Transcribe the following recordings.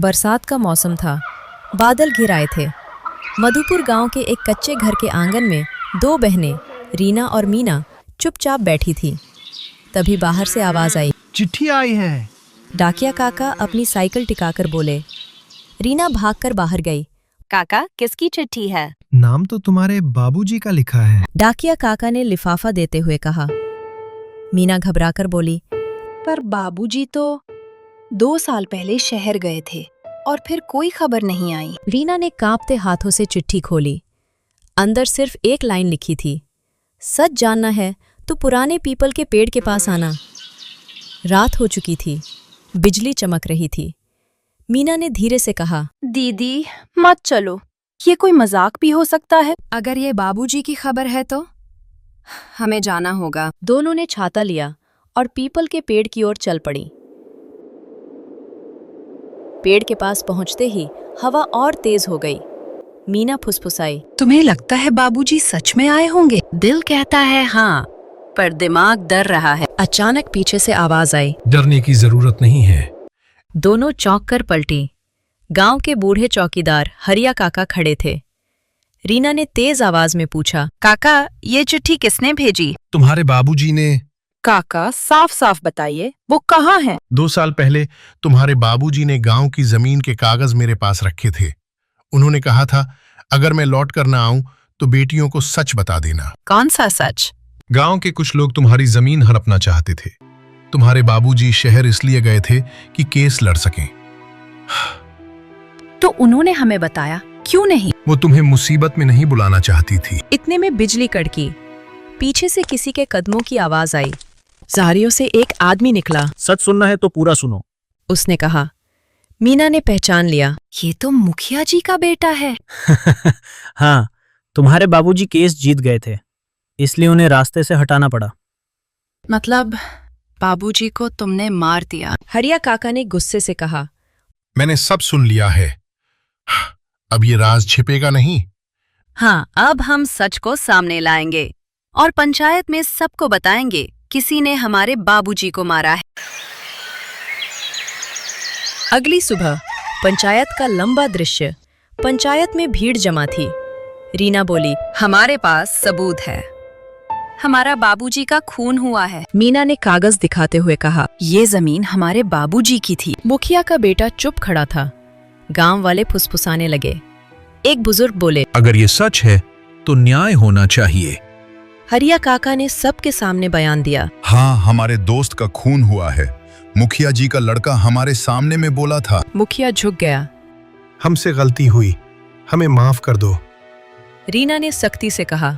बरसात का मौसम था। बादल घिर आए थे। मधुपुर गांव के एक कच्चे घर के आंगन में दो बहनें रीना और मीना चुपचाप बैठी थीं। तभी बाहर से आवाज आई, चिट्ठी आई है। डाकिया काका अपनी साइकिल टिकाकर बोले। रीना भागकर बाहर गई। काका, किसकी चिट्ठी है? नाम तो तुम्हारे बाबूजी का लिखा है। डाकिया काका ने लिफाफा देते हुए कहा। मीना घबराकर बोली, पर बाबूजी तो 2 साल पहले शहर गए थे और फिर कोई खबर नहीं आई। रीना ने कांपते हाथों से चिट्ठी खोली। अंदर सिर्फ एक लाइन लिखी थी, सच जानना है तो पुराने पीपल के पेड़ के पास आना। रात हो चुकी थी, बिजली चमक रही थी। मीना ने धीरे से कहा, दीदी मत चलो, ये कोई मजाक भी हो सकता है। अगर ये बाबूजी की खबर है तो हमें जाना होगा। दोनों ने छाता लिया और पीपल के पेड़ की ओर चल पड़ी। पेड़ के पास पहुंचते ही हवा और तेज हो गई। मीना फुसफुसाई, तुम्हें लगता है बाबूजी सच में आए होंगे? दिल कहता है हाँ, पर दिमाग डर रहा है। अचानक पीछे से आवाज आई, डरने की जरूरत नहीं है। दोनों चौंक कर पलटी। गांव के बूढ़े चौकीदार हरिया काका खड़े थे। रीना ने तेज आवाज में पूछा, काका, ये चिट्ठी किसने भेजी? तुम्हारे बाबूजी ने। काका, साफ साफ बताइए, वो कहाँ है? 2 साल पहले तुम्हारे बाबूजी ने गांव की जमीन के कागज मेरे पास रखे थे। उन्होंने कहा था, अगर मैं लौट कर न आऊं तो बेटियों को सच बता देना। कौन सा सच? गांव के कुछ लोग तुम्हारी जमीन हड़पना चाहते थे। तुम्हारे बाबूजी शहर इसलिए गए थे कि केस लड़ सकें। तो उन्होंने हमें बताया क्यों नहीं? वो तुम्हें मुसीबत में नहीं बुलाना चाहती थी। इतने में बिजली कड़की। पीछे से किसी के कदमों की आवाज आई। जारियों से एक आदमी निकला। सच सुनना है तो पूरा सुनो, उसने कहा। मीना ने पहचान लिया, ये तो मुखिया जी का बेटा है। हाँ, तुम्हारे बाबूजी केस जीत गए थे, इसलिए उन्हें रास्ते से हटाना पड़ा। मतलब बाबूजी को तुमने मार दिया? हरिया काका ने गुस्से से कहा। मैंने सब सुन लिया है, अब ये राज छिपेगा नहीं। हाँ, अब हम सच को सामने लाएंगे और पंचायत में सबको बताएंगे किसी ने हमारे बाबूजी को मारा है। अगली सुबह पंचायत का लंबा दृश्य। पंचायत में भीड़ जमा थी। रीना बोली, हमारे पास सबूत है, हमारा बाबूजी का खून हुआ है। मीना ने कागज दिखाते हुए कहा, ये जमीन हमारे बाबूजी की थी। मुखिया का बेटा चुप खड़ा था। गांव वाले फुसफुसाने लगे। एक बुजुर्ग बोले, अगर ये सच है तो न्याय होना चाहिए। हरिया काका ने सबके सामने बयान दिया, हाँ, हमारे दोस्त का खून हुआ है। मुखिया जी का लड़का हमारे सामने में बोला था। मुखिया झुक गया। हमसे गलती हुई, हमें माफ कर दो। रीना ने सख्ती से कहा,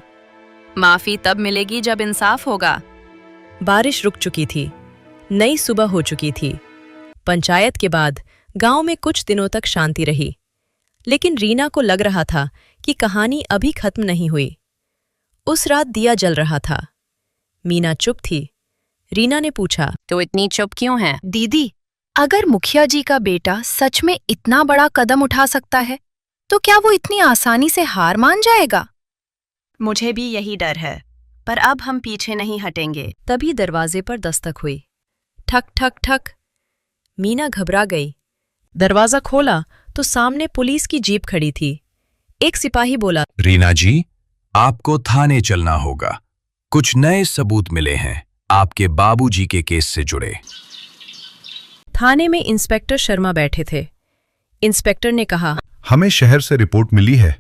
माफी तब मिलेगी जब इंसाफ होगा। बारिश रुक चुकी थी। नई सुबह हो चुकी थी। पंचायत के बाद गांव में कुछ दिनों तक शांति रही, लेकिन रीना को लग रहा था कि कहानी अभी खत्म नहीं हुई। उस रात दिया जल रहा था। मीना चुप थी। रीना ने पूछा, तो इतनी चुप क्यों है? दीदी, अगर मुखिया जी का बेटा सच में इतना बड़ा कदम उठा सकता है तो क्या वो इतनी आसानी से हार मान जाएगा? मुझे भी यही डर है, पर अब हम पीछे नहीं हटेंगे। तभी दरवाजे पर दस्तक हुई। ठक ठक ठक। मीना घबरा गई। दरवाजा खोला तो सामने पुलिस की जीप खड़ी थी। एक सिपाही बोला, रीना जी, आपको थाने चलना होगा। कुछ नए सबूत मिले हैं आपके बाबूजी के केस से जुड़े। थाने में इंस्पेक्टर शर्मा बैठे थे। इंस्पेक्टर ने कहा, हमें शहर से रिपोर्ट मिली है।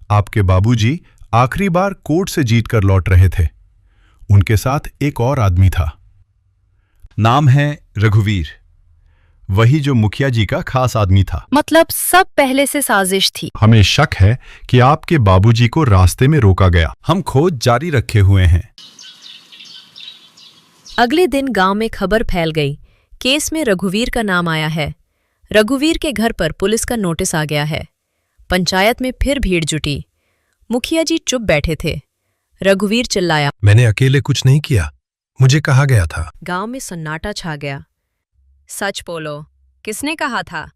आपके बाबूजी आखिरी बार कोर्ट से जीतकर लौट रहे थे। उनके साथ एक और आदमी था। नाम है रघुवीर, वही जो मुखिया जी का खास आदमी था। मतलब सब पहले से साजिश थी। हमें शक है कि आपके बाबूजी को रास्ते में रोका गया। हम खोज जारी रखे हुए हैं। अगले दिन गांव में खबर फैल गई, केस में रघुवीर का नाम आया है। रघुवीर के घर पर पुलिस का नोटिस आ गया है। पंचायत में फिर भीड़ जुटी। मुखिया जी चुप बैठे थे। रघुवीर चिल्लाया, मैंने अकेले कुछ नहीं किया, मुझे कहा गया था। गांव में सन्नाटा छा गया। सच बोलो, किसने कहा था?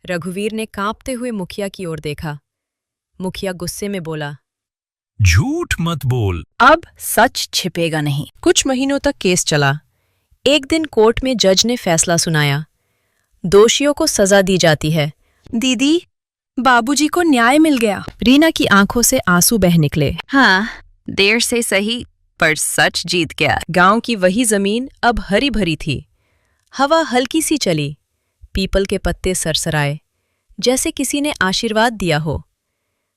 रघुवीर ने कांपते हुए मुखिया की ओर देखा। मुखिया गुस्से में बोला, झूठ मत बोल। अब सच छिपेगा नहीं। कुछ महीनों तक केस चला। एक दिन कोर्ट में जज ने फैसला सुनाया। दोषियों को सजा दी जाती है। दीदी, बाबूजी को न्याय मिल गया। रीना की आंखों से आंसू बह निकले। हाँ, देर से सही पर सच जीत गया। गांव की वही जमीन अब हरी भरी थी। हवा हल्की सी चली, पीपल के पत्ते सरसराए, जैसे किसी ने आशीर्वाद दिया हो।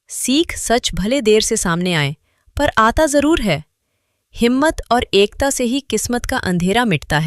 सीख सच भले देर से सामने आए, पर आता जरूर है। हिम्मत और एकता से ही किस्मत का अंधेरा मिटता है।